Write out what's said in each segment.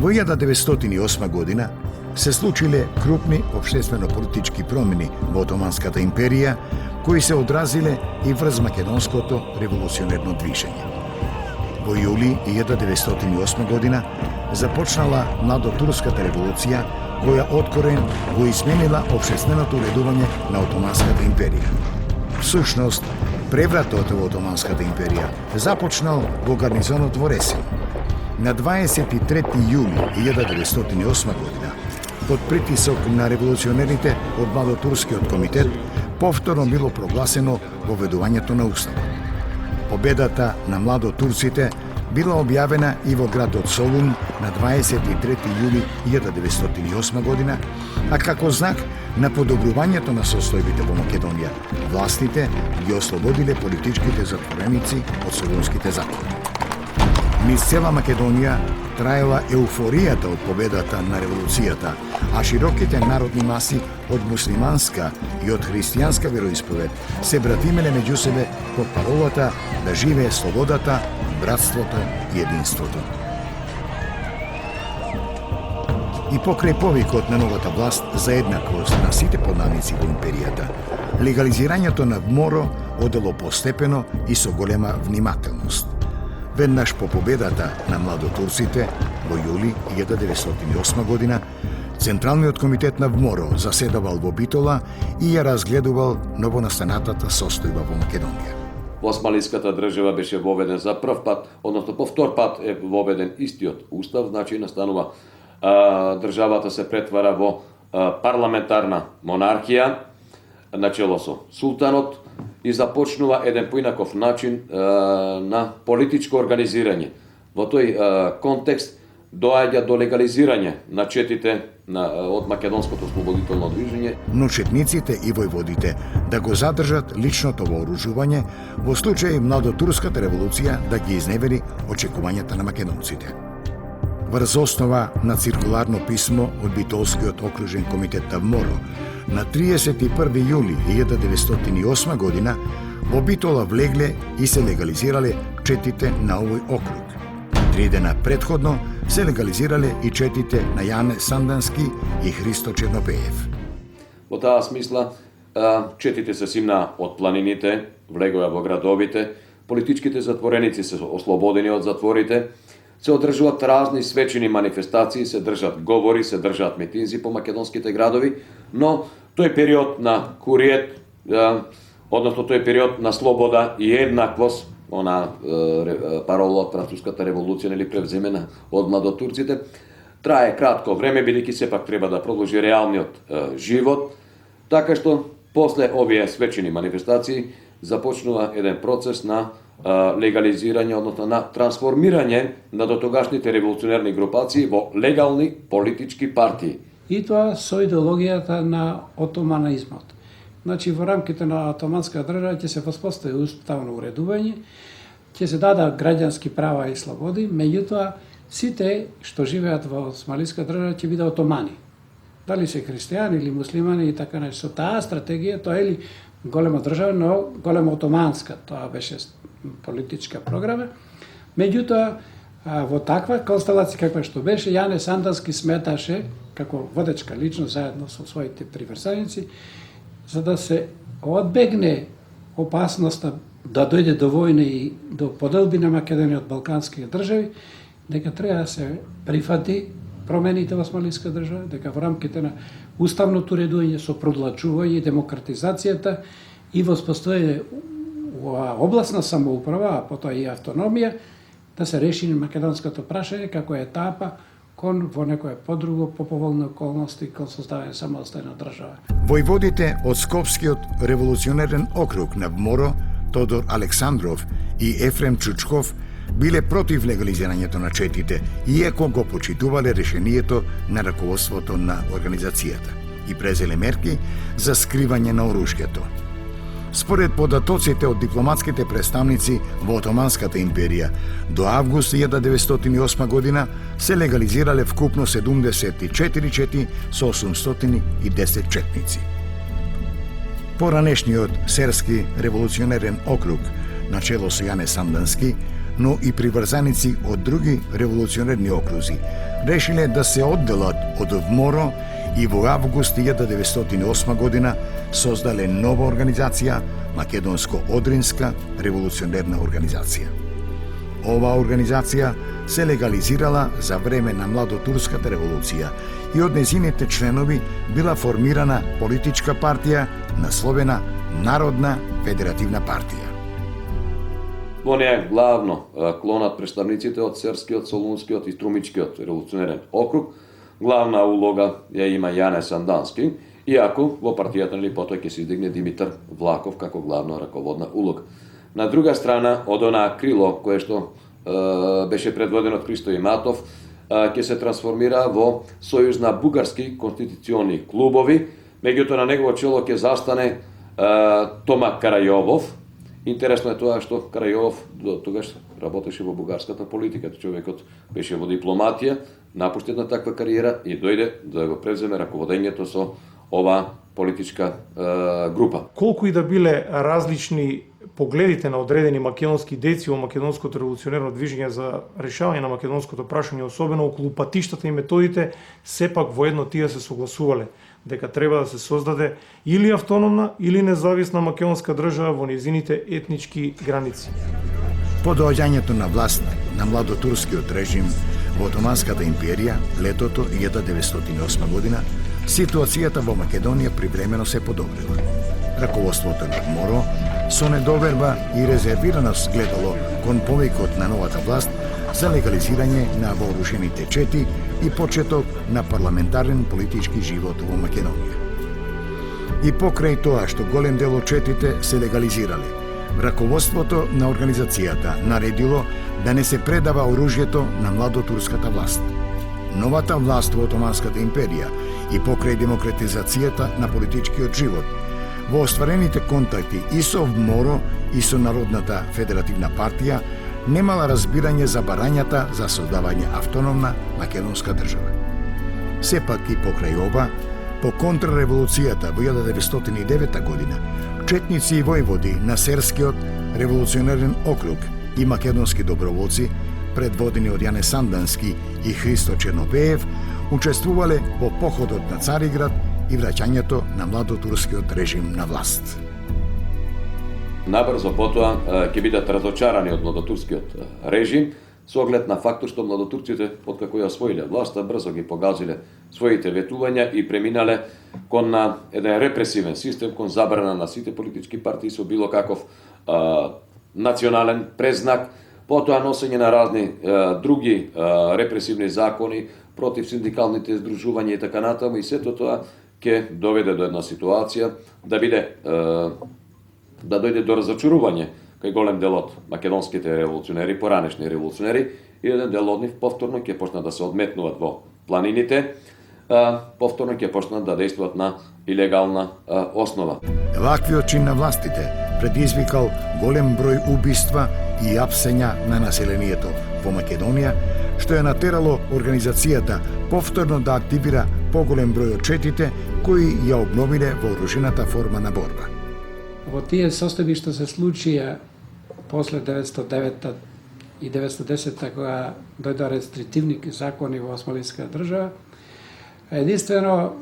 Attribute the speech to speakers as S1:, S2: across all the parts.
S1: Во 1908 година се случиле крупни општествено-политички промени во Отоманската империја, кои се одразиле и врз македонското револуционерно движење. Во јули 1908 година започнала младотурската револуција, која откорен го изменила општественото уредување на Отоманската империја. Всушност, превратот во Отоманската империја започнал во гарнизонот во Ресин. На 23 јули 1908 година, под притисок на револуционерите од Младотурскиот комитет, повторно било прогласено воведувањето на уставот. Победата на младотурците била објавена и во градот Солун на 23 јули 1908 година, а како знак на подобрувањето на состојбите во Македонија, властите ги ослободиле политичките затвореници од Солунските закони. Низ цела Македонија траела еуфоријата од победата на револуцијата, а широките народни маси од муслиманска и од христијанска вероисповед се братимеле меѓу себе под паролата да живее слободата, братството и единството. И покрај повикот на новата власт за еднаквост на сите поднаници во империјата, легализирањето на ВМОРО одело постепено и со голема внимателност. Веднаш по победата на младотурците во јули 1908 година, Централниот комитет на ВМОРО заседавал во Битола и ја разгледувал новонастанатата состојба во Македонија.
S2: Во османлиската држава беше воведен за прв пат, односно по втор пат е воведен истиот устав, значи настанува државата се претвара во парламентарна монархија, начело со султанот, и започнува еден поинаков начин на политичко организирање. Во тој контекст доаѓа до легализирање на четите од македонското ослободително движење.
S1: Но четниците и војводите да го задржат личното вооружување во случај младотурската револуција да ги изневери очекувањата на македонците. Врз основа на циркуларно писмо од Битолскиот окружен комитет на ВМОРО, на 31 јули 1908 година во Битола влегле и се легализирале четите на овој округ. 3 дена предходно се легализирале и четите на Јане Сандански и Христо Чернопеев.
S2: Во таа смисла, четите се симна од планините, влегоа во градовите, политичките затвореници се ослободени од затворите, се одржуваат разни свечени манифестации, се држат говори, се држат митинзи по македонските градови, но тој период на куриет, односно тој период на слобода и еднаквост, она парола од Француската револуција или превземена од младотурците, трае кратко време, бидејќи сепак треба да продолжи реалниот живот, така што после овие свечени манифестации започнува еден процес на легализирање, односно на трансформирање на дотогашните револуционерни групации во легални политички партии.
S3: И тоа со идеологијата на отоманизмот. Значи, во рамките на Отоманска држава ќе се воспостави уставно уредување, ќе се дадат граѓански права и слободи, меѓутоа сите што живеат во Османлиска држава ќе бидат отомани. Дали се христијани или муслимани и така нешто. Со таа стратегија, тоа е ли голема држава, но голема отоманска, тоа беше политичка програма. Меѓутоа, во таква констелација каква што беше, Јане Сандански сметаше, како водечка личност заедно со своите приврсаници, за да се одбегне опасноста да дојде до војна и до поделби на Македонија од балканските држави, дека треба да се прифати промените во Османлиска држава, дека во рамките на уставното редување со продлачување и демократизацијата и воспоставување областна самоуправа, а потоа и автономија, да се реши македонското прашање како етапа кон во некое подруго, поповолни околности, кон создавање самостојна држава.
S1: Војводите од Скопскиот револуционерен округ на ВМОРО, Тодор Александров и Ефрем Чучков, биле против легализирањето на четите, иако го почитувале решението на раководството на организацијата и презеле мерки за скривање на оружјето. Според податоците од дипломатските представници во Отоманската империја, до август 1908 година се легализирале вкупно 74 чети со 810 четници. Поранешниот Серски револуционерен округ, начело со Јане Сандански, но и приврзаници од други револуционерни окрузи решиле да се одделат од ВМОРО и во август 1908 година создале нова организација, Македонско-Одринска револуционерна организација. Оваа организација се легализирала за време на Младотурската револуција и од незините членови била формирана политичка партија насловена Народна федеративна партија.
S2: Во неја главно клонат представниците од Серскиот, Солунскиот и Струмичкиот револуционерен округ. Главна улога ја има Јане Сандански, иако во партијата потоа ќе се издигне Димитар Влаков како главна раководна улога. На друга страна, од онаа крило кое што беше предводено од Христо Иматов, ќе се трансформира во Сојуз на бугарски конституциони клубови, меѓуто на негово чело ќе застане Тома Карајовов. Интересно е тоа што Карајовов до тогаш работеше во бугарската политика. Човекот беше во дипломатија, напушти една таква кариера и дојде да го превземе раководењето со оваа политичка група.
S4: Колку и да биле различни погледите на одредени македонски деци во македонското револуционерно движење за решавање на македонското прашање, особено околу патиштата и методите, сепак воедно тие се согласувале дека треба да се создаде или автономна или независна македонска држава во низините етнички граници.
S1: По доаѓањето на власт на младотурскиот режим во Отоманската империја летото 1908 година, ситуацијата во Македонија привремено се подобрила. Раководството на МОРО со недоверба и резервираност гледало кон повикот на новата власт за легализирање на вооружените чети и почеток на парламентарен политички живот во Македонија. И покрај тоа што голем дел од четите се легализирале, раководството на организацијата наредило да не се предава оружјето на младотурската власт. Новата власт во Отоманската империја и покрај демократизацијата на политичкиот живот, во остварените контакти и со ВМОРО и со Народната федеративна партија, немала разбирање за барањата за создавање автономна македонска држава. Сепак и покрај ова, по контрреволуцијата во 1909 година, четници и војводи на Серскиот револуционерен округ и македонски доброволци, предводени од Јане Сандански и Христо Чернопеев, учествувале во походот на Цариград и враќањето на младотурскиот режим на власт.
S2: Набрзо потоа ќе бидат разочарани од младотурскиот режим, со оглед на фактот што младотурците, откако ја освоиле власта, брзо ги погазиле своите ветувања и преминале кон еден репресивен систем, кон забрана на сите политички партии со било каков национален презнак, потоа носење на разни други репресивни закони против синдикалните здружувања и така натаму, и сето тоа ќе доведе до една ситуација да дојде до разочарување кај голем дел од македонските револуционери, поранешни револуционери, и еден дел од нив повторно ќе почнат да се одметнуваат во планините, повторно ќе почнат да действуваат на илегална основа.
S1: Ваквиот чин на властите предизвикал голем број убиства и апсења на населението во Македонија, што е натерало организацијата повторно да активира поголем број од четите кои ја обновиле вооружената форма на борба.
S3: Во тие состојби што се случија после 909 и 910 кога дојдоа рестриктивни закони во Османлиска држава, единствено,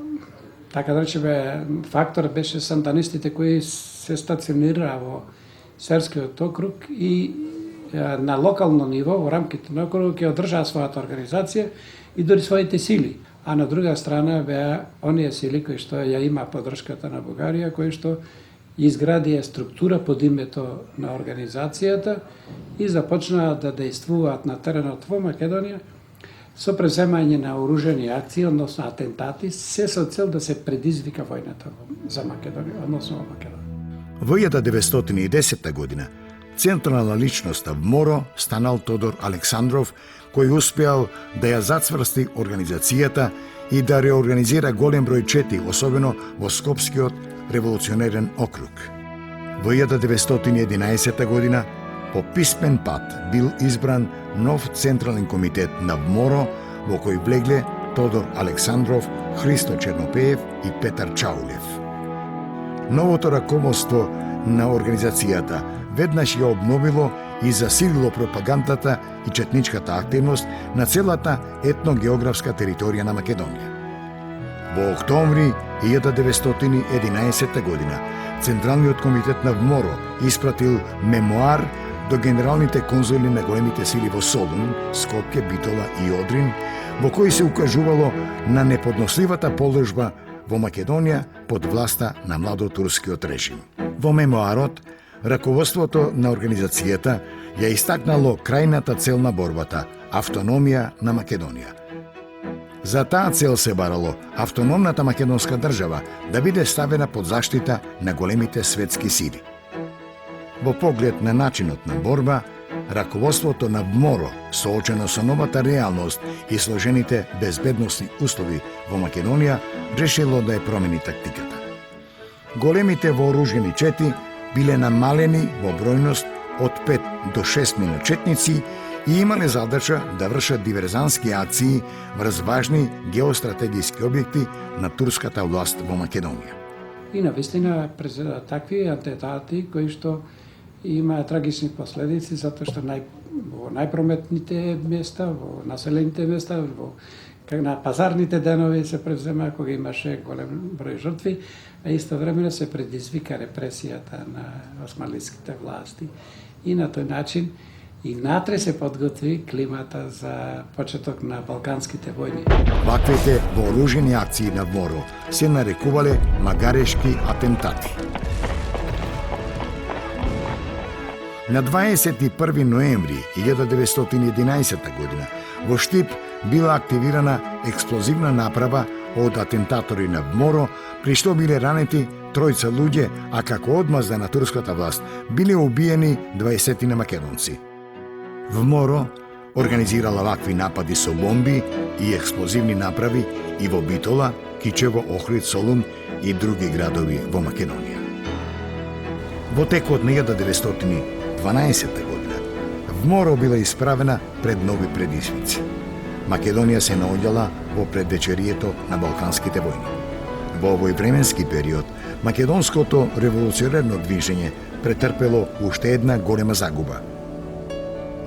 S3: така да речеме, фактор беше санданистите кои се стационираа во Серскиот округ и на локално ниво, во рамките на округ, ќе одржаа својата организација и дори своите сили. А на друга страна беа оние сили кои што ја има поддршката на Бугарија, кои што изградија структура под името на организацијата и започнаа да действуваат на теренот во Македонија со преземање на оружени акции, односно атентати, се со цел да се предизвика војната за Македонија, односно во Македонија.
S1: Во 1910 година, централна личност в МОРО станал Тодор Александров, кој успеал да ја зацврсти организацијата и да реорганизира голем број чети, особено во Скопскиот револуционерен округ. Во 1911 година, по писмен пат бил избран нов централен комитет на МОРО, во кој влегле Тодор Александров, Христо Чернопеев и Петар Чаулев. Новото раководство на организацијата веднаш ја обновило и засилило пропагандата и четничката активност на целата етногеографска територија на Македонија. Во октомври 1911 година Централниот комитет на ВМОРО испратил мемоар до генералните конзули на големите сили во Солун, Скопје, Битола и Одрин, во кој се укажувало на неподносливата положба во Македонија под власта на младотурскиот режим. Во мемоарот, раководството на организацијата ја истакнало крајната цел на борбата – автономија на Македонија. За таа цел се барало автономната македонска држава да биде ставена под заштита на големите светски сили. Во поглед на начинот на борба, раководството на ВМОРО, соочено со новата реалност и сложените безбедносни услови во Македонија, решило да ја промени тактиката. Големите вооружени чети биле намалени во бројност од 5 до 6 миночетници и имале задача да вршат диверзантски акции врз важни геостратегиски објекти на турската власт во Македонија.
S3: И навистина такви атентати кои што има трагични последици затоа што во најпрометните места, во населените места, на пазарните денови се превзема кога имаше голем број жртви, а истовремено се предизвика репресијата на османлиските власти. И на тој начин и натре се подготви климата за почеток на Балканските војни.
S1: Ваквите вооружени акции на ВМОРО се нарекувале магарешки атентати. На 21 ноември 1911 година во Штип била активирана експлозивна направа од атентатори на ВМОРО, при што биле ранети тројца луѓе, а како одмазда на турската власт биле убиени 20 на македонци. ВМОРО организирала вакви напади со бомби и експлозивни направи и во Битола, Кичево, Охрид, Солун и други градови во Македонија. Во текот на 1912 година ВМОРО била исправена пред нови предизвици. Македонија се наоѓала во предвечерието на Балканските војни. Во овој временски период, македонското револуционерно движење претрпело уште една голема загуба.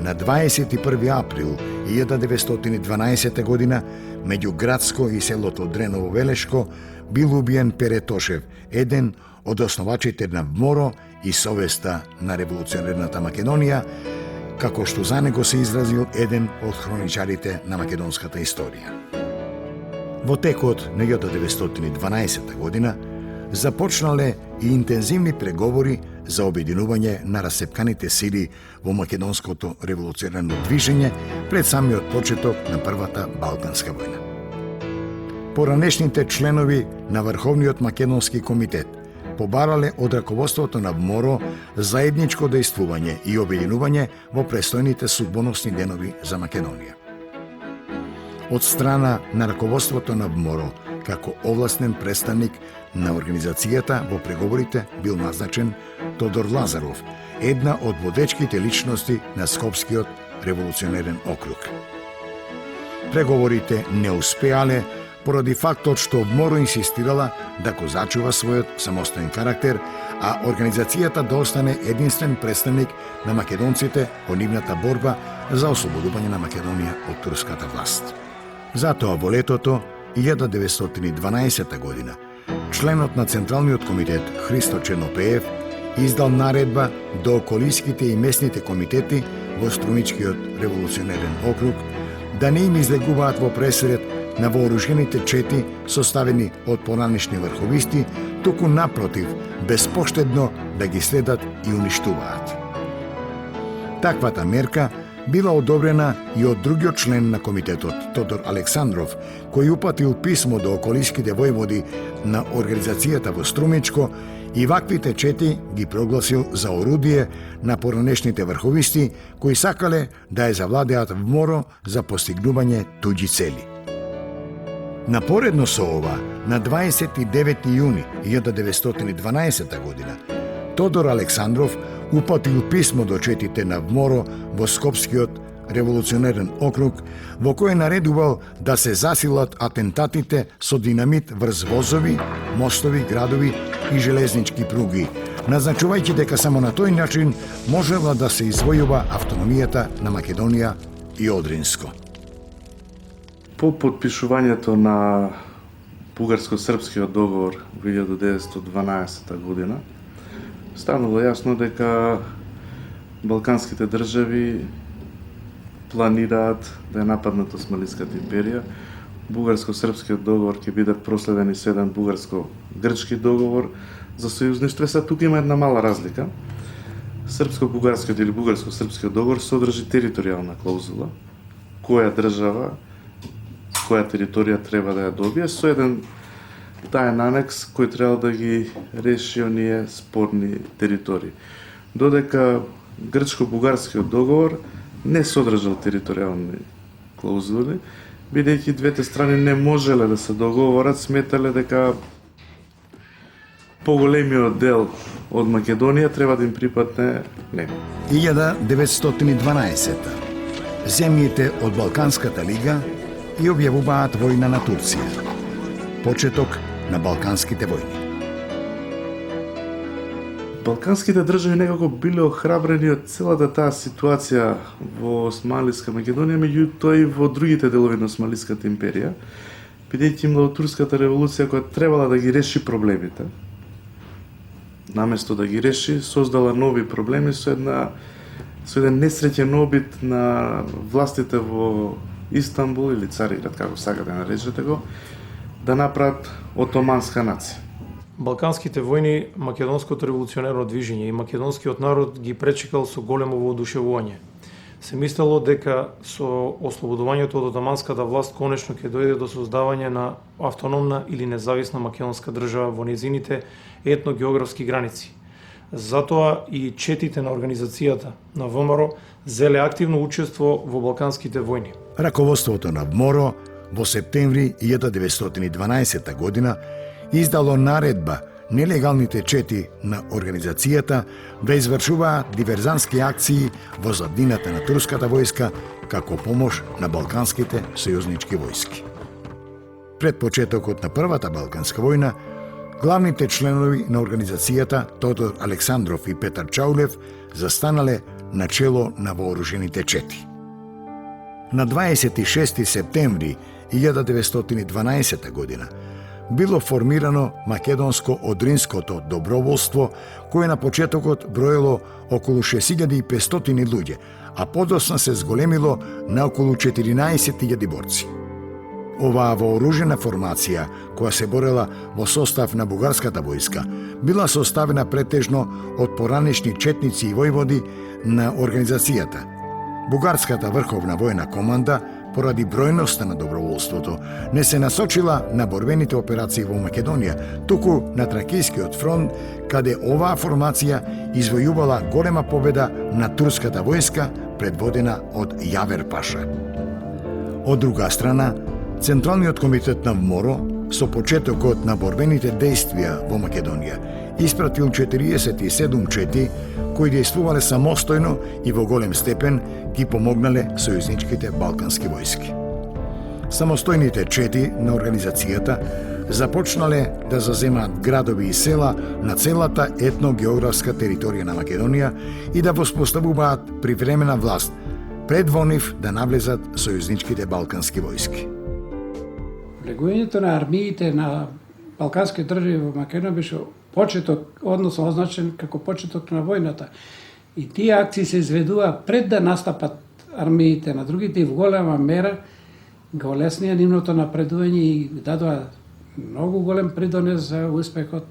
S1: На 21 април 1912 година, меѓу Градско и селото Дреново Велешко, бил убиен Пере Тошев, еден од основачите на ВМОРО и совеста на револуционерната Македонија, како што за него се изразил еден од хроничарите на македонската историја. Во текот на 1912 година започнале и интензивни преговори за обединување на расцепканите сили во македонското револуционерно движење пред самиот почеток на Првата Балканска војна. Поранешните членови на Врховниот македонски комитет побарале од раководството на ВМОРО заедничко дејствување и обединување во престојните судбоносни денови за Македонија. Од страна на раководството на ВМОРО, како овластен представник на организацијата во преговорите бил назначен Тодор Лазаров, една од водечките личности на Скопскиот револуционерен округ. Преговорите не успеале поради фактот што ВМОРО инсистирала да го зачува својот самостоен карактер, а организацијата да остане единствен представник на македонците во нивната борба за ослободување на Македонија од турската власт. Затоа во летото 1912 година членот на Централниот комитет Христо Чернопеев издал наредба до околиските и местните комитети во Струмичкиот револуционерен округ да не им излегуваат во пресред на вооружените чети составени од поранешни врховисти, туку напротив, безпоштедно да ги следат и уништуваат. Таквата мерка била одобрена и од другиот член на комитетот, Тодор Александров, кој упатил писмо до околиските војводи на организацијата во Струмичко и ваквите чети ги прогласил за орудие на поранешните врховисти кои сакале да ја завладеат ВМОРО за постигнување туѓи цели. Напоредно со ова, на 29 јуни 1912 година, Тодор Александров упатил писмо до четите на ВМОРО во Скопскиот револуционерен округ, во кој наредувал да се засилат атентатите со динамит врз возови, мостови, градови и железнички пруги, назначувајќи дека само на тој начин можела да се извојува автономијата на Македонија и Одринско.
S5: По подпишувањето на бугарско-српскиот договор во 1912 година, станало јасно дека балканските држави планираат да ја нападнат Османлиската империја. Бугарско-српскиот договор ќе биде проследен и со еден бугарско-грчки договор за сојузништво. Сега тука има една мала разлика. Српско-бугарскиот или бугарско-српскиот договор содржи територијална клаузула, која држава, која територија треба да ја добие, со еден таен анекс кој треба да ги реши оние спорни територии. Додека грчко-бугарскиот договор не содржал територијални клаузули, бидејќи двете страни не можеле да се договорат, сметале дека поголемиот дел од Македонија треба да им припадне нему.
S1: 1912. Земјите од Балканската лига и објавуваат војна на Турција. Почеток на Балканските војни.
S5: Балканските држави некако биле охрабрени од целата таа ситуација во Османлиска Македонија, меѓутоа и во другите делови на Османлиската империја, бидејќи младотурската револуција која требала да ги реши проблемите, наместо да ги реши, создала нови проблеми со еден несреќен обид на властите во Истанбул или Цариград, како сакате да наречете го, да направат отоманска нација.
S4: Балканските војни, македонското револуционерно движење и македонскиот народ ги пречекал со големо воодушевување. Се мислело дека со ослободувањето од отоманската власт конечно ќе дојде до создавање на автономна или независна македонска држава во незините етногеографски граници. Затоа и четите на организацијата на ВМРО зеле активно учество во Балканските војни.
S1: Раководството на ВМОРО во септември 1912 година издало наредба нелегалните чети на организацијата да извршуваат диверзантски акции во заднината на турската војска како помош на балканските сојузнички војски. Пред почетокот на Првата Балканска војна, главните членови на организацијата Тодор Александров и Петар Чаулев застанале на чело на вооружените чети. На 26 септември 1912 година било формирано Македонско-Одринското доброволство, кое на почетокот броело околу 6500 луѓе, а подоцна се зголемило на околу 14.000 борци. Оваа вооружена формација, која се борела во состав на бугарската војска, била составена претежно од поранешни четници и војводи на организацијата. Бугарската врховна војна команда, поради бројноста на доброволството, не се насочила на борбените операции во Македонија, туку на Тракијскиот фронт, каде оваа формација извојувала голема победа на турската војска предводена од Јавер Паша. Од друга страна, Централниот комитет на ВМОРО, со почетокот на борбените дејствија во Македонија, испратил 47 чети кои дејствувале самостојно и во голем степен ги помогнале сојузничките балкански војски. Самостојните чети на организацијата започнале да заземаат градови и села на целата етногеографска територија на Македонија и да воспоставуваат привремена власт пред во нив да навлезат сојузничките балкански војски.
S3: Влегувањето на армиите на балкански држави во Македонија беше почеток, односно означен како почеток на војната. И тие акции се изведува пред да настапат армиите на другите и во голема мера го олеснија нивното напредување и дадоа многу голем придонес за успехот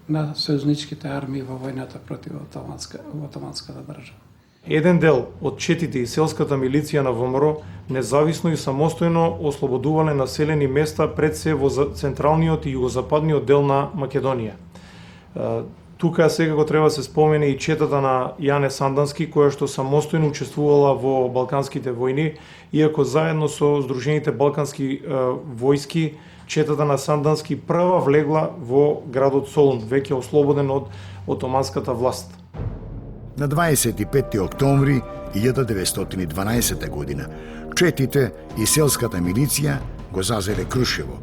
S3: на сојузничките армии во војната против отоманската држава.
S4: Еден дел од четите и селската милиција на ВМРО независно и самостојно ослободувале населени места пред се во централниот и југозападниот дел на Македонија. Тука секако треба да се спомене и четата на Јане Сандански, која што самостојно учествувала во Балканските војни, иако заедно со Сдружените балкански војски, четата на Сандански прва влегла во градот Солун, веќе ослободен од отоманската власт.
S1: На 25. октомври 1912 година четите и селската милиција го зазеле Крушево.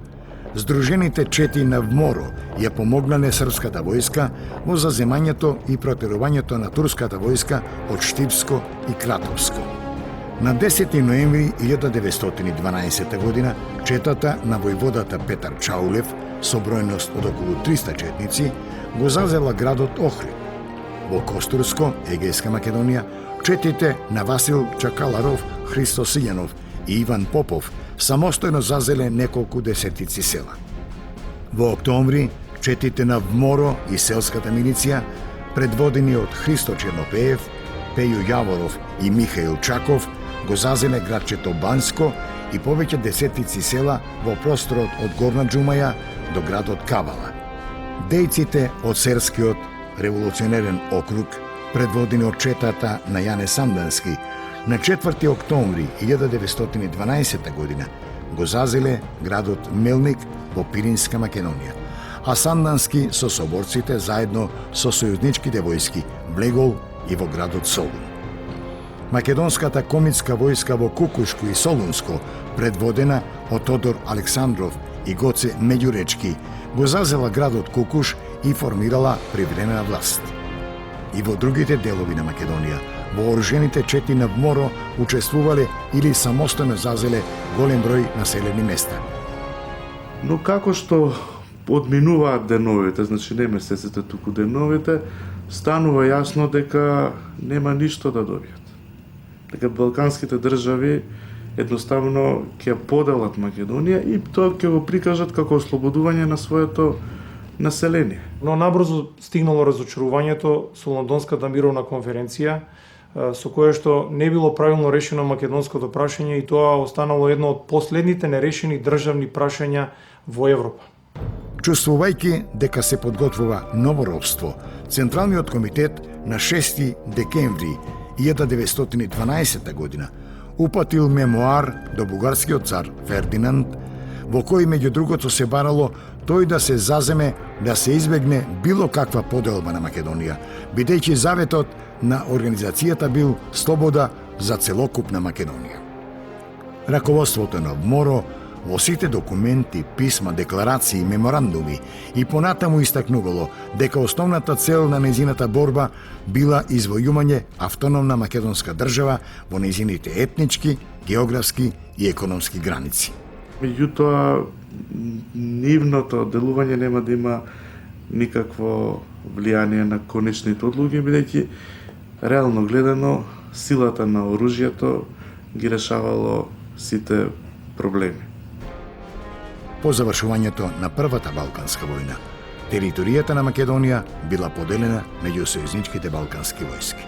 S1: Здружените чети на Вморо ја помогнале српската војска во заземањето и протерувањето на турската војска од Штипско и Кратовско. На 10. ноември 1912 година четата на војводата Петар Чаулев со бројност од околу 300 четници го зазела градот Охрид. Во Костурско, Егејска Македонија, четите на Васил Чакаларов, Христо Силјанов и Иван Попов самостојно зазеле неколку десетици села. Во октомври, четите на Вморо и селската милиција, предводени од Христо Чернопеев, Пејо Јаворов и Михаил Чаков, го зазеле градчето Банско и повеќе десетици села во просторот од Горна Џумаја до градот Кавала. Дејците од Серскиот револуционерен округ, предводени од четата на Јане Сандански, на 4. октомври 1912 година го зазеле градот Мелник во Пиринска Македонија, а Сандански со соборците заедно со сојузничките војски влегол и во градот Солун. Македонската комитска војска во Кукушко и Солунско, предводена од Тодор Александров и Гоце Меѓуречки, го зазела градот Кукуш и формирала привремена власт. И во другите делови на Македонија, вооружените чети на Вморо учествувале или самостојно зазеле голем број населени места.
S5: Но како што одминуваат деновите, значи не месеците, туку деновите, станува јасно дека нема ништо да добијат. Дека балканските држави едноставно ќе поделат Македонија и тоа ќе го прикажат како ослободување на своето население.
S4: Но набрзо стигнало разочарувањето со Лондонската мировна конференција, со кое што не било правилно решено македонското прашање и тоа останало едно од последните нерешени државни прашања во Европа.
S1: Чувствувајќи дека се подготвува ново робство, Централниот комитет на 6 декември 1912 година упатил мемоар до бугарскиот цар Фердинанд, во кој меѓу другото се барало тој да се заземе да се избегне било каква поделба на Македонија, бидејќи заветот на организацијата бил слобода за целокупна Македонија. Раководството на Вморо во сите документи, писма, декларации, меморандуми и понатаму истакнувало дека основната цел на нејзината борба била извојување автономна македонска држава во нејзините етнички, географски и економски граници.
S5: Меѓутоа, нивното делување нема да има никакво влијание на конечните одлуки, бидејќи реално гледано силата на оружјето ги решавало сите проблеми.
S1: По завршувањето на Првата Балканска војна, територијата на Македонија била поделена меѓу сојузничките балкански војски.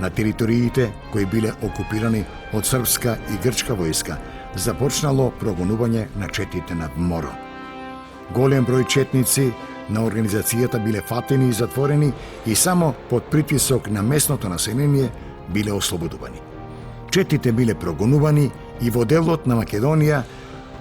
S1: На териториите кои биле окупирани од српска и грчка војска започнало прогонување на четите на Вморо. Голем број четници на организацијата биле фатени и затворени и само под притисок на местното население биле ослободувани. Четите биле прогонувани и во делот на Македонија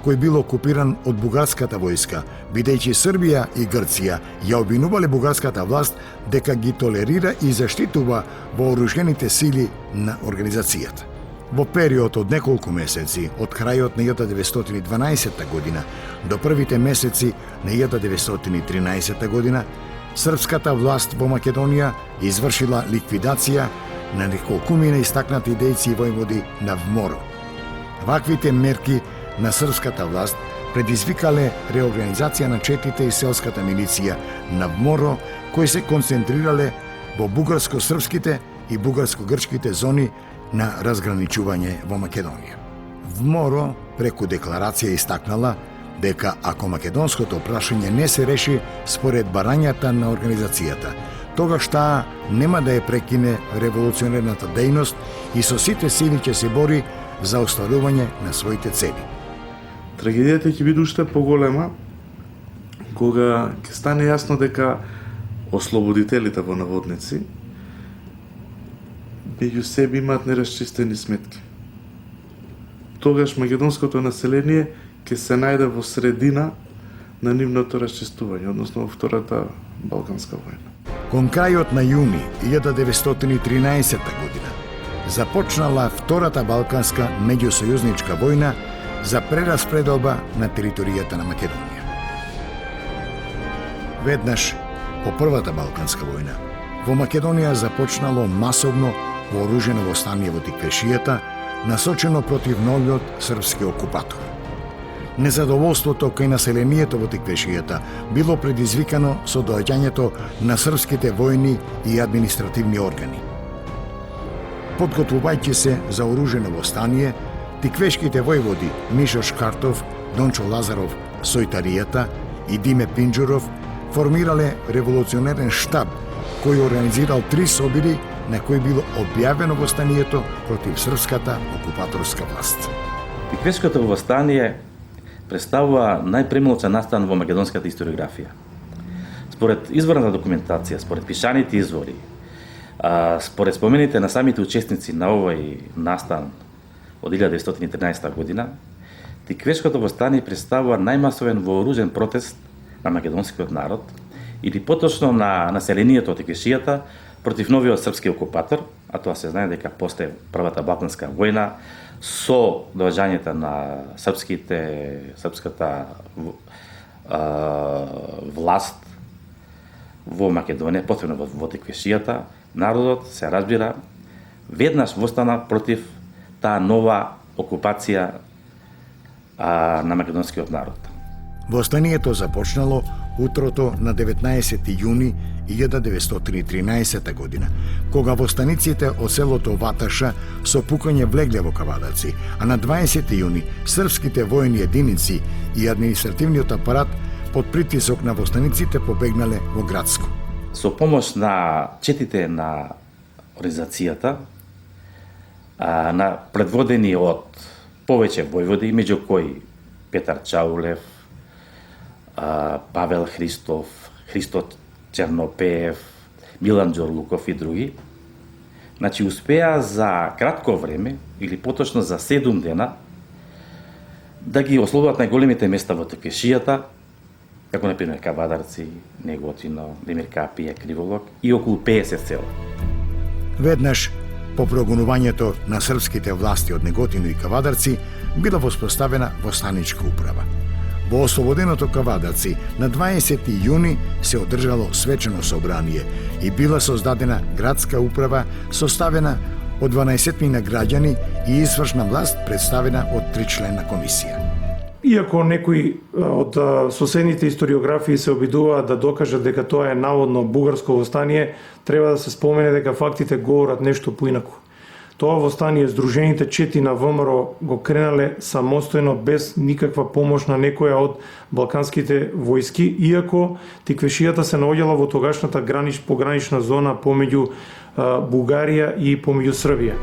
S1: кој бил окупиран од бугарската војска, бидејќи Србија и Грција ја обвинувале бугарската власт дека ги толерира и заштитува вооружените сили на организацијата. Во период од неколку месеци, од крајот на 1912 година до првите месеци на 1913 година, српската власт во Македонија извршила ликвидација на неколкумина истакнати дејци и војводи на Вморо. Ваквите мерки на српската власт предизвикале реорганизација на четите и селската милиција на Вморо, кои се концентрирале во бугарско-српските и бугарско-грчките зони на разграничување во Македонија. Вморо преку декларација истакнала дека ако македонското прашање не се реши според барањата на организацијата, тогаш таа нема да ја прекине револуционерната дејност и со сите сили ќе се бори за остварување на своите цели.
S5: Трагедијата ќе биде уште поголема кога ќе стане јасно дека ослободителите во наводници меѓу себе имаат нерасчистени сметки. Тогаш македонското население ќе се најде во средина на нивното расчистување, односно во Втората Балканска војна.
S1: Кон крајот на јуни 1913 година започнала Втората Балканска меѓусојузничка војна за прераспределба на територијата на Македонија. Веднаш, по првата Балканска војна, во Македонија започнало масовно вооружено востание во Тиквешијата, насочено против новиот српски окупатор. Незадоволството кај населението во Тиквешијата било предизвикано со доаѓањето на српските војни и административни органи. Подготвувајќи се за оружено востание, тиквешките војводи Мишо Шкартов, Дончо Лазаров, Сојтаријата и Диме Пинџуров формирале револуционерен штаб кој организирал 3 собири на кои било објавено востанието против српската окупаторска власт.
S6: Тиквешкото востание представува најпремногу настан во македонската историографија. Според изворната документација, според пишаните извори, според спомените на самите учесници на овој настан од 1913 година, Тиквешкото востание представува најмасовен вооружен протест на македонскиот народ или поточно на населението од Тиквешијата против новиот српски окупатор, а тоа се знае дека после првата Балканска војна со доаѓањето на српската власт во Македонија, посебно во Тиквешијата, народот се разбира веднаш востана против таа нова окупација на македонскиот народ.
S1: Востанието започнало утрото на 19 јуни 1913 година, кога востаниците од селото Ваташа со пукање влегле во Кавадарци, а на 20 јуни српските војни единици и административниот апарат под притисок на востаниците побегнале во Градско.
S6: Со помош на четите на организацијата, на предводени од повеќе војводи, меѓу кои Петар Чаулев, Павел Христов, Христо Чернопеев, Милан Џорлуков и други, значи успеа за кратко време, или поточно за 7 дена, да ги ослободат најголемите места во Тиквешијата, како например Кавадарци, Неготино, Демир Капија, Криволок и околу 50 села.
S1: Веднаш по прогонувањето на српските власти од Неготино и Кавадарци била воспоставена востаничка управа. Во ослободеното Кавадарци на 20 јуни се одржало свечено собрание и била создадена градска управа составена од 12 граѓани и извршна власт представена од 3-члена комисија.
S4: Иако некои од соседните историографии се обидуваат да докажат дека тоа е наводно бугарско востание, треба да се спомене дека фактите говорат нешто поинаку. Тоа востание Сдружените чети на ВМРО го кренале самостојно без никаква помош на некоја од балканските војски, иако Тиквешијата се наоѓала во тогашната погранична зона помеѓу Бугарија и помеѓу Србија.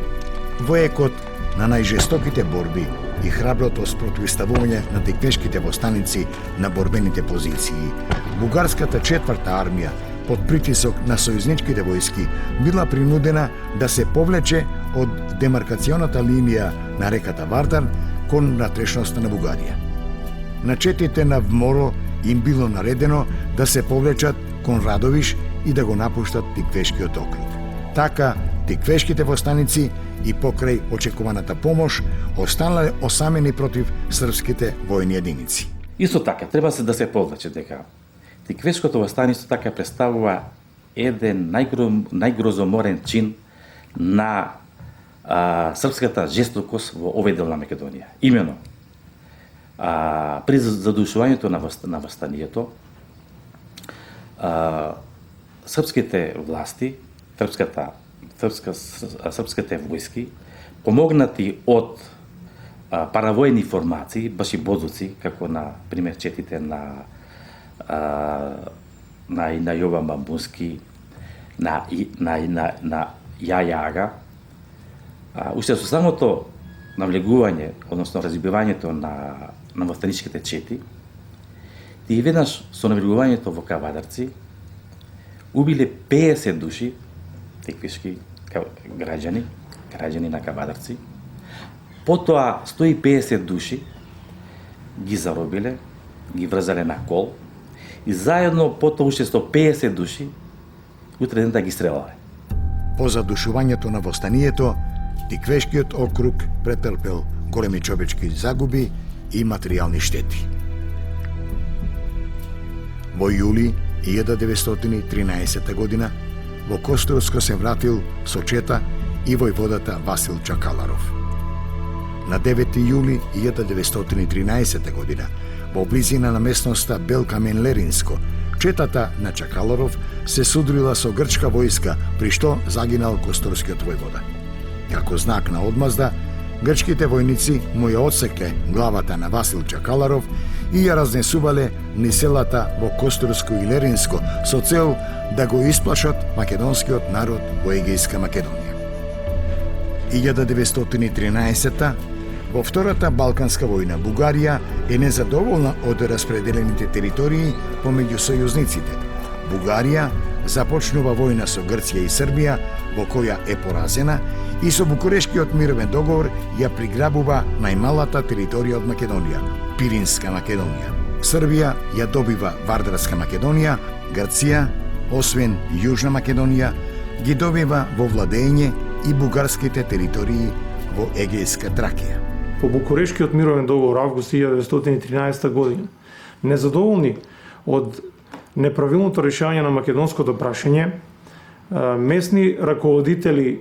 S1: Во екот на најжестоките борби и храброто спротивставување на тиквешките востаници на борбените позиции, бугарската 4-та армија под притисок на сојузничките војски била принудена да се повлече од демаркационата линија на реката Вардар кон внатрешноста на Бугарија. На четите на ВМРО им било наредено да се повлечат кон Радовиш и да го напуштат Тиквешкиот округ. Така, тиквешките востаници и покрај очекуваната помош останале осамени против српските војни единици.
S6: Исто така, треба се да се повлече дека Тиквешкото востание исто така представува еден најгрозоморен чин на српската жестокост во овој дел на Македонија. Имено, при задушувањето на востанието, српските власти, српските војски, помогнати од паравојни формации, баш и бодуци, како на пример четите на Јован Бамбунски, на Јаја Ага, уште со самото навлегување, односно разбивањето на востаничките чети, и веднаш со навлегувањето во Кавадарци, убиле 50 души, тиквешки граѓани на Кавадарци, потоа 150 души ги заробиле, ги врзале на кол, и заедно потоа уште 150 души утре ден да ги стрелале.
S1: По задушувањето на востанието, Тиквешкиот округ претрпел големи човечки загуби и материјални штети. Во јули 1913 година во Костурско се вратил со чета и војводата Васил Чакаларов. На 9 јули 1913 година во близина на местноста Белкамен-Леринско, четата на Чакаларов се судрила со грчка војска, при што загинал Костурскиот војвода. Како знак на одмазда, грчките војници му ја отсекле главата на Васил Чакаларов и ја разнесувале низ селата во Костурско и Леринско со цел да го исплашат македонскиот народ во Егејска Македонија. 1913 во Втората Балканска војна Бугарија е незадоволна од распределените територии помеѓу сојузниците. Бугарија започнува војна со Грција и Србија, во која е поразена, и со Букурешкиот мировен договор ја приграбува најмалата територија од Македонија – Пиринска Македонија. Србија ја добива Вардарска Македонија, Грција, освен Јужна Македонија, ги добива во владење и бугарските територии во Егејска Тракија.
S4: По Букурешкиот мировен договор август 1913 година, незадоволни од неправилното решање на македонското прашање, местни раководители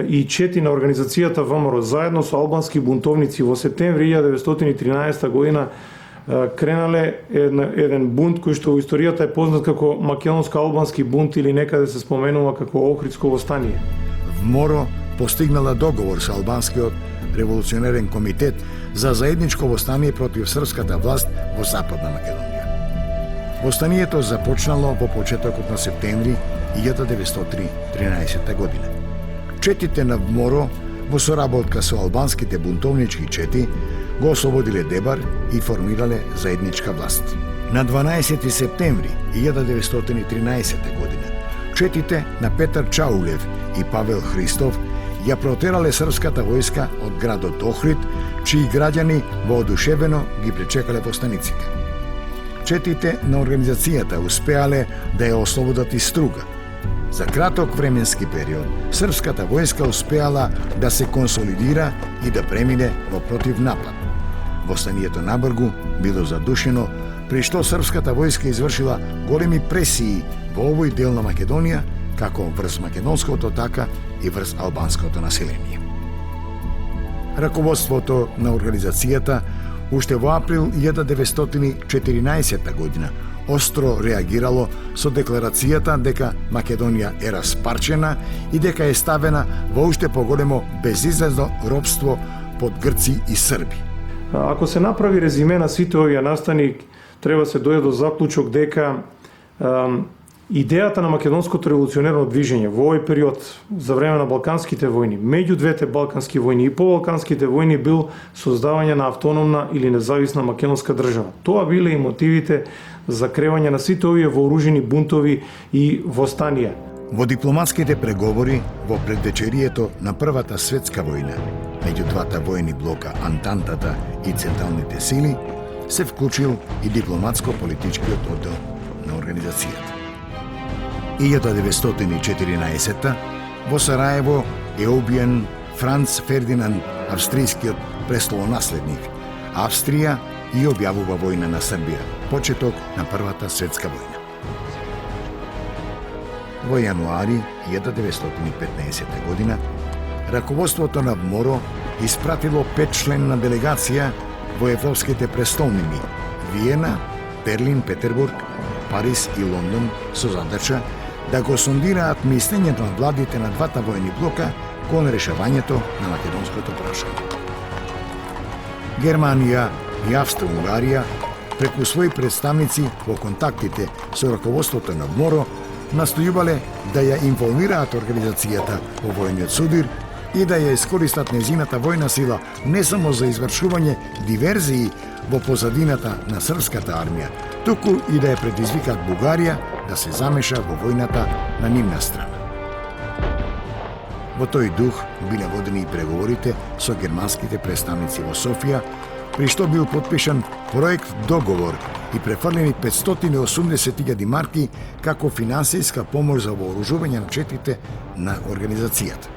S4: и чети на организацијата ВМРО заедно со албански бунтовници во септември 1913 година кренале еден бунт кој што во историјата е познат како македонско-албански бунт или некаде се споменува како Охридско востание.
S1: ВМРО постигнала договор со албанскиот револуционерен комитет за заедничко востание против српската власт во Западна Македонија. Востанието започнало во почетокот на септември 1913 година. Четите на ВМРО во соработка со албанските бунтовнички чети го ослободиле Дебар и формирале заедничка власт. На 12 септември 1913 година четите на Петар Чаулев и Павел Христов ја протерале српската војска од градот Охрид, чии граѓани воодушевено ги пречекале по станиците. Четите на организацијата успеале да ја ослободат и Струга. За краток временски период, српската војска успеала да се консолидира и да премине во противнапад. Востанието на Бргу било задушено, при што српската војска извршила големи пресии во овој дел на Македонија, како врз македонското, така и врз албанското население. Раководството на организацијата уште во април 1914 година остро реагирало со декларацијата дека Македонија е распарчена и дека е ставена во уште поголемо безизлезно робство под Грци и Срби.
S4: Ако се направи резиме на сите овие настани, треба се дојде до заклучок дека идејата на македонското револуционерно движење во овој период за време на балканските војни, меѓу двете балкански војни и по балканските војни бил создавање на автономна или независна македонска држава. Тоа биле и мотивите за кревање на сите овие вооружени бунтови и востанија.
S1: Во дипломатските преговори во предвечерието на Првата светска војна меѓу двата војни блока Антантата и Централните сили се вклучил и дипломатско-политичкиот оддел на организацијата. 1914 во Сараево е убиен Франц Фердинанд, австријскиот престолонаследник. Австрија и објавува војна на Србија, почеток на Првата светска војна. Во јануари 1915 година раководството на МОРО испратило 5-членна делегација во европските престолнини Виена, Берлин, Петербург, Париз и Лондон со задача да го сондираат мислењето на владите на двата војни блока кон решавањето на македонското прашање. Германија и Австро-Унгарија преку своји представници во контактите со раководството на МОРО настојувале да ја инволвираат организацијата во војниот судир и да ја искористат незината војна сила не само за извршување диверзии во позадината на српската армија, туку и да ја предизвикаат Бугарија да се замеша во војната на нивна страна. Во тој дух биле водени и преговорите со германските представници во Софија, при што бил подпишан проект договор и префрлени 580.000 марки како финансиска помош за вооружување на четите на организацијата.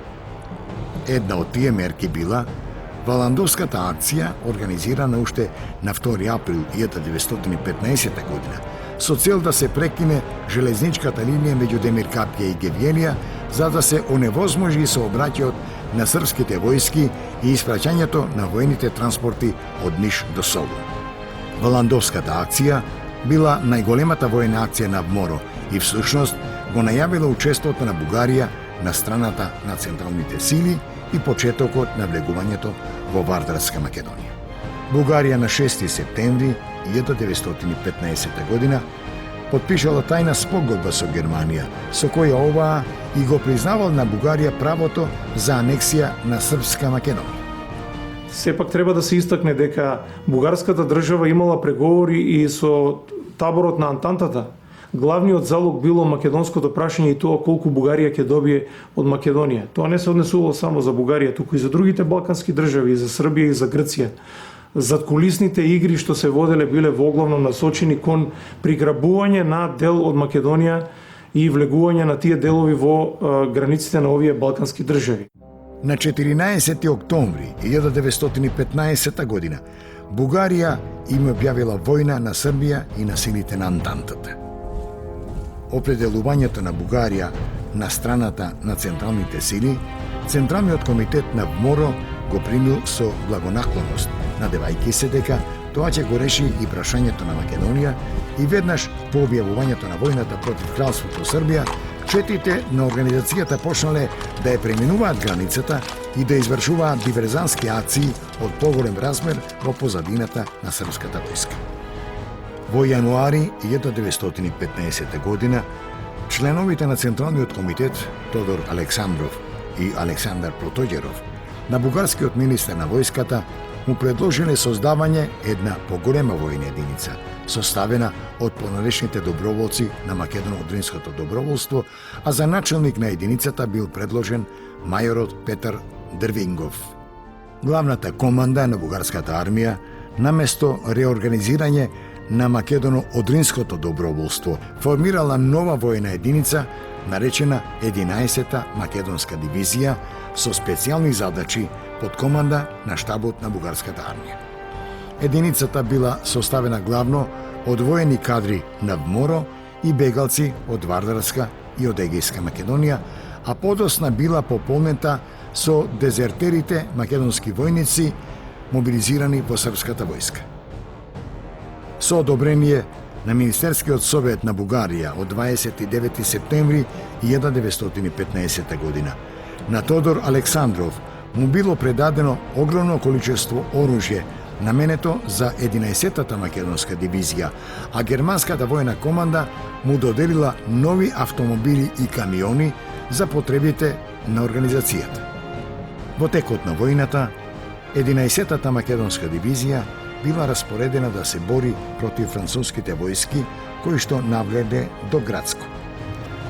S1: Една од тие мерки била Валандовската акција, организирана уште на 2 април 1915 година, со цел да се прекине железничката линија меѓу Демиркапија и Гевјелија, за да се оневозможи сообраќајот на српските војски и испраќањето на војните транспорти од Ниш до Солун. Валандовската акција била најголемата војна акција на ВМОРО и всушност го најавила учеството на Бугарија на страната на централните сили и почетокот на влегувањето во Вардарска Македонија. Бугарија на 6 септември 1915 година потпишала тајна спогодба со Германија, со која оваа и го признавал на Бугарија правото за анексија на Српска Македонија.
S4: Сепак треба да се истакне дека бугарската држава имала преговори и со таборот на Антантата. Главниот залог било македонското прашање и тоа колку Бугарија ќе добие од Македонија. Тоа не се однесувало само за Бугарија, туку и за другите балкански држави, и за Србија и за Грција. Задкулисните игри што се воделе биле воглавно насочени кон приграбување на дел од Македонија и влегување на тие делови во границите на овие балкански држави.
S1: На 14 октомври 1915 година Бугарија им објавила војна на Србија и на силите на Антантата. Определувањето на Бугарија на страната на централните сили, Централниот комитет на ВМОРО го примил со благонаклоност, надевајќи се дека тоа ќе го реши и прашањето на Македонија и веднаш по објавувањето на војната против кралството Србија, четите на организацијата почнале да ја преминуваат границата и да извршуваат диверзантски акции од поголем размер во позадината на српската војска. Во јануари 1915 година, членовите на Централниот комитет Тодор Александров и Александар Протоѓеров на бугарскиот министер на војската му предложиле создавање една поголема војна единица, составена од понаречните доброволци на Македоно-Одринското доброволство, а за начелник на единицата бил предложен мајорот Петар Дрвингов. Главната команда на бугарската армија, наместо реорганизирање на Македоно-Одринското доброволство, формирала нова војна единица, наречена 11-та македонска дивизија, со специјални задачи под команда на штабот на бугарската армија. Единицата била составена главно од воени кадри на ВМОРО и бегалци од Вардарска и од Егејска Македонија, а подосна била пополнета со дезертерите македонски војници мобилизирани во српската војска. Со одобрение на Министерскиот совет на Бугарија од 29 септември 1915 година на Тодор Александров му било предадено огромно количество оружје наменето за 11-та македонска дивизија, а германската војна команда му доделила нови автомобили и камиони за потребите на организацијата. Во текот на војната, 11-та македонска дивизија била распоредена да се бори против француските војски кои што навледе до Грацко.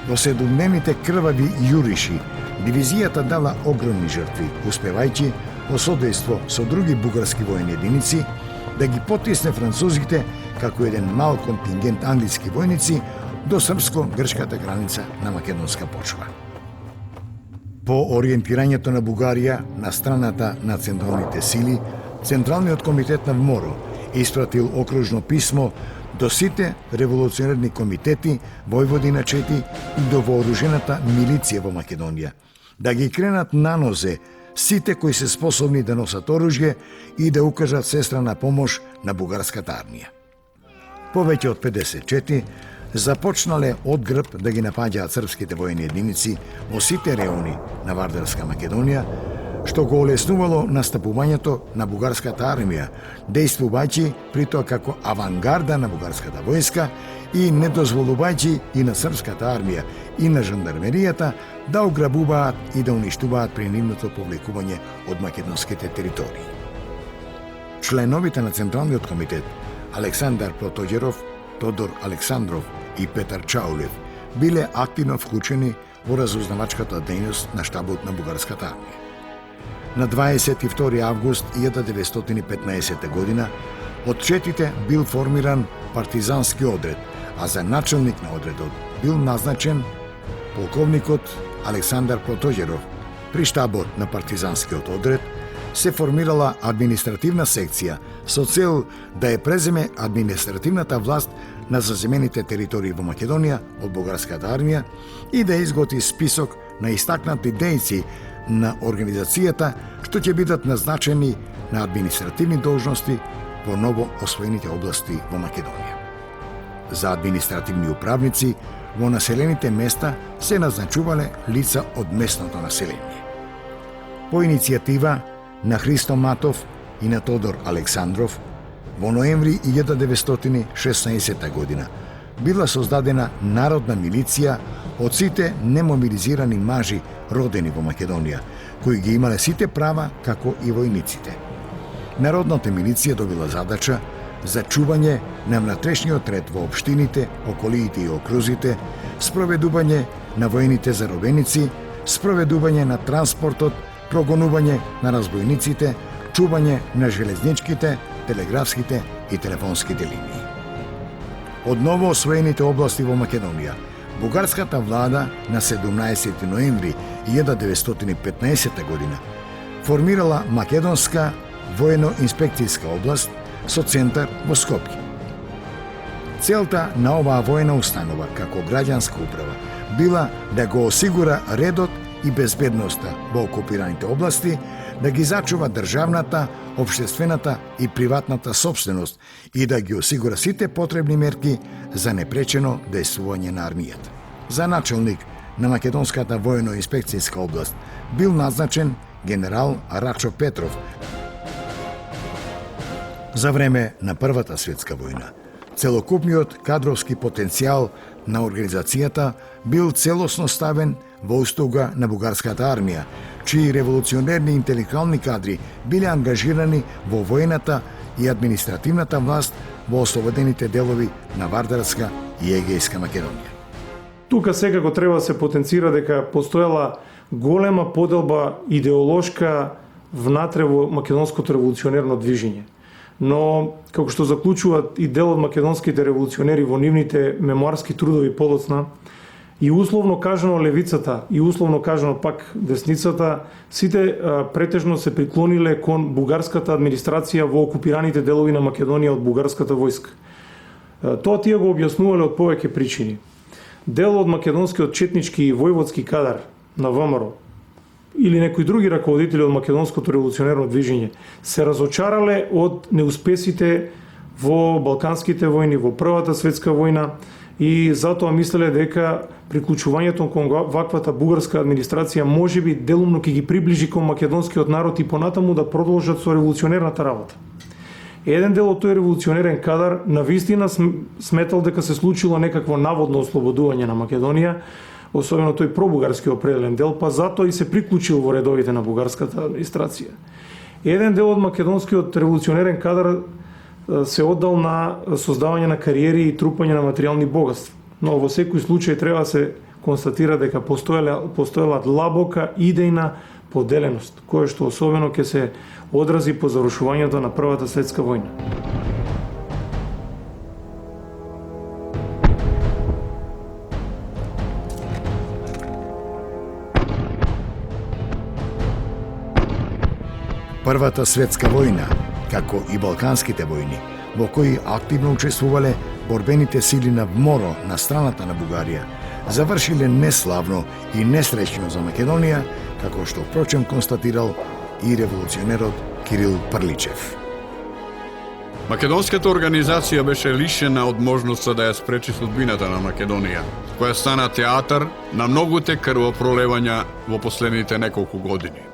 S1: Во 7-дневните крвави јуриши, дивизијата дала огромни жртви, успевајќи во содејство со други бугарски војни единици да ги потисне французите како еден мал контингент англиски војници до српско-грчката граница на македонска почва. По ориентирањето на Бугарија на страната на централните сили, Централниот комитет на ВМОРО испратил окружно писмо до сите револуционерни комитети Војводина 4 и до вооружената милиција во Македонија, да ги кренат на нозе сите кои се способни да носат оружје и да укажат сестрана помош на бугарската армија. Повеќе од 54 започнале од грб да ги напаѓаат српските војни единици во сите реони на Вардарска Македонија, што го олеснувало настапувањето на бугарската армија, действувајќи при тоа како авангарда на бугарската војска и не дозволувајќи и на српската армија и на жандармеријата да ограбуваат и да уништуваат при нивното повлекување од македонските територии. Членовите на Централниот комитет Александар Протоѓеров, Тодор Александров и Петар Чаулев биле активно вклучени во разузнавачката дејност на штабот на бугарската армија. На 22 август 1915 година од четите бил формиран партизански одред, а за начелник на одредот бил назначен полковникот Александар Протоѓеров. При штабот на партизанскиот одред се формирала административна секција со цел да ја преземе административната власт на заземените територии во Македонија од бугарската армија и да изготви список на истакнати дејци на организацијата што ќе бидат назначени на административни должности во ново освоените области во Македонија. За административни управници во населените места се назначувале лица од местното население. По иницијатива на Христо Матов и на Тодор Александров, во ноември 1916 година била создадена народна милиција од сите немобилизирани мажи родени во Македонија, кои ги имале сите права како и војниците. Народната милиција добила задача за чување на внатрешниот ред во општините, околиите и окрузите, спроведување на војните заробеници, спроведување на транспортот, прогонување на разбойниците, чување на железничките, телеграфските и телефонските линии. Од ново освоените области во Македонија, бугарската влада на 17 ноември 1915 година формирала Македонска војно-инспекцијска област со центар во Скопје. Целта на оваа војна установа како граѓанска управа била да го осигура редот и безбедноста во окупираните области, да ги зачува државната, општествената и приватната собственост и да ги осигура сите потребни мерки за непречено дејствување на армијата. За начелник на Македонската војно-инспекцијска област бил назначен генерал Рачо Петров. За време на Првата светска војна, целокупниот кадровски потенцијал на организацијата бил целосно ставен во услуга на бугарската армија, чии револуционерни интелектуални кадри биле ангажирани во војната и административната власт во ослободените делови на Вардарска и Егејска Македонија.
S4: Тука секако треба да се потенцира дека постоела голема поделба идеолошка внатре во македонското револуционерно движење. Но, како што заклучуваат и дел од македонските револуционери во нивните мемуарски трудови подоцна, и условно кажано левицата, и условно кажано пак десницата, сите претежно се приклониле кон бугарската администрација во окупираните делови на Македонија од бугарската војска. Тоа тие го објаснувале од повеќе причини. Дел од македонскиот четнички и војводски кадар на ВМРО или некои други раководители од македонското револуционерно движење се разочарале од неуспесите во Балканските војни, во Првата светска војна и затоа мислеле дека приклучувањето кон ваквата бугарска администрација можеби делумно ќе ги приближи кон македонскиот народ и понатаму да продолжат со револуционерната работа. Еден дел од тој револуционерен кадар навистина сметал дека се случило некакво наводно ослободување на Македонија, особено тој пробугарски определен дел, па затоа и се приклучил во редовите на бугарската администрација. Еден дел од македонскиот револуционерен кадар се оддал на создавање на кариери и трупање на материјални богатства. Но во секој случај треба да се констатира дека постоела длабока идејна поделеност, која што особено ќе се одрази по завршувањето на Првата светска војна.
S1: Првата светска војна, како и Балканските војни, во кои активно учествувале борбените сили на ВМОРО на страната на Бугарија, завршиле неславно и несреќно за Македонија, како што впрочем констатирал и револуционерот Кирил Прличев.
S7: Македонската организација беше лишена од можноста да ја спречи судбината на Македонија, која стана театар на многуте крвопролевања во последните неколку години.